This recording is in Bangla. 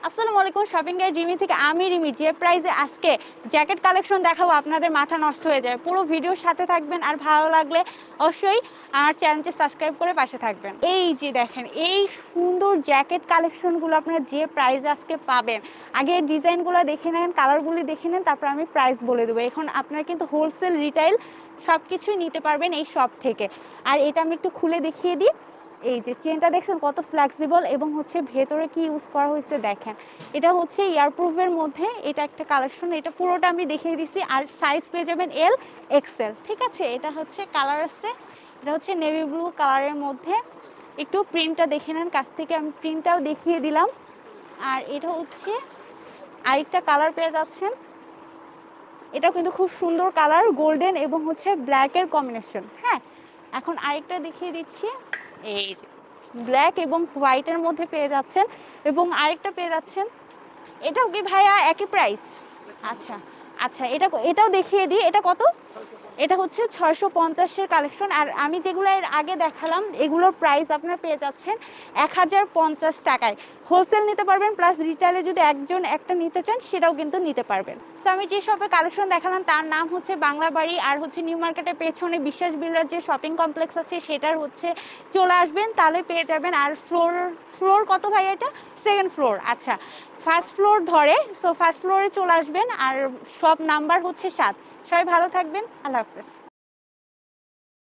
আসসালামু আলাইকুম, শপিং গাইড রিমি থেকে আমি রিমি। যে প্রাইসে আজকে জ্যাকেট কালেকশন দেখাবো আপনাদের মাথা নষ্ট হয়ে যায়। পুরো ভিডিওর সাথে থাকবেন, আর ভালো লাগলে অবশ্যই আমার চ্যানেলটি সাবস্ক্রাইব করে পাশে থাকবেন। এই যে দেখেন, এই সুন্দর জ্যাকেট কালেকশনগুলো আপনারা যে প্রাইসে আজকে পাবেন, আগে ডিজাইনগুলো দেখে নেন, কালারগুলি দেখে নেন, তারপর আমি প্রাইস বলে দেবো। এখন আপনারা কিন্তু হোলসেল রিটেইল সব কিছুই নিতে পারবেন এই শপ থেকে। আর এটা আমি একটু খুলে দেখিয়ে দিই। এই যে চেনটা দেখছেন কত ফ্লেক্সিবল, এবং হচ্ছে ভেতরে কি ইউজ করা হয়েছে দেখেন। এটা হচ্ছে ইয়ারপ্রুফের মধ্যে, এটা একটা কালেকশন, এটা পুরোটা আমি দেখিয়ে দিচ্ছি। আর সাইজ পেয়ে যাবেন এল এক্সেল, ঠিক আছে। এটা হচ্ছে কালার আছে, এটা হচ্ছে নেভি ব্লু কালারের মধ্যে। একটু প্রিন্টটা দেখে নেন কাছ থেকে, আমি প্রিন্টটাও দেখিয়ে দিলাম। আর এটা হচ্ছে আরেকটা কালার পেয়ে যাচ্ছেন, এটা কিন্তু খুব সুন্দর কালার, গোল্ডেন এবং হচ্ছে ব্ল্যাকের কম্বিনেশন। হ্যাঁ, এখন আরেকটা দেখিয়ে দিচ্ছি। এই যে ব্ল্যাক এবং হোয়াইটের মধ্যে পেয়ে যাচ্ছেন, এবং আরেকটা পেয়ে যাচ্ছেন। এটাও কি ভাইয়া একই প্রাইস? আচ্ছা আচ্ছা, এটাও দেখিয়ে দিই। এটা কত? এটা হচ্ছে 650-এর কালেকশন। আর আমি যেগুলো এর আগে দেখালাম এগুলোর প্রাইস আপনারা পেয়ে যাচ্ছেন 1050 টাকায়। হোলসেল নিতে পারবেন, প্লাস রিটেলে যদি একজন একটা নিতে চান সেটাও কিন্তু নিতে পারবেন। সো আমি যে শপের কালেকশন দেখালাম তার নাম হচ্ছে বাংলা বাড়ি, আর হচ্ছে নিউ মার্কেটের পেছনে বিশ্বাস বিল্ডার যে শপিং কমপ্লেক্স আছে সেটার হচ্ছে চলে আসবেন, তাহলে পেয়ে যাবেন। আর ফ্লোর কত ভাই? এটা সেকেন্ড ফ্লোর। আচ্ছা, ফার্স্ট ফ্লোর ধরে, সো ফার্স্ট ফ্লোরে চলে আসবেন। আর সব নাম্বার হচ্ছে 7। সবাই ভালো থাকবেন, আল্লাহ হাফেজ।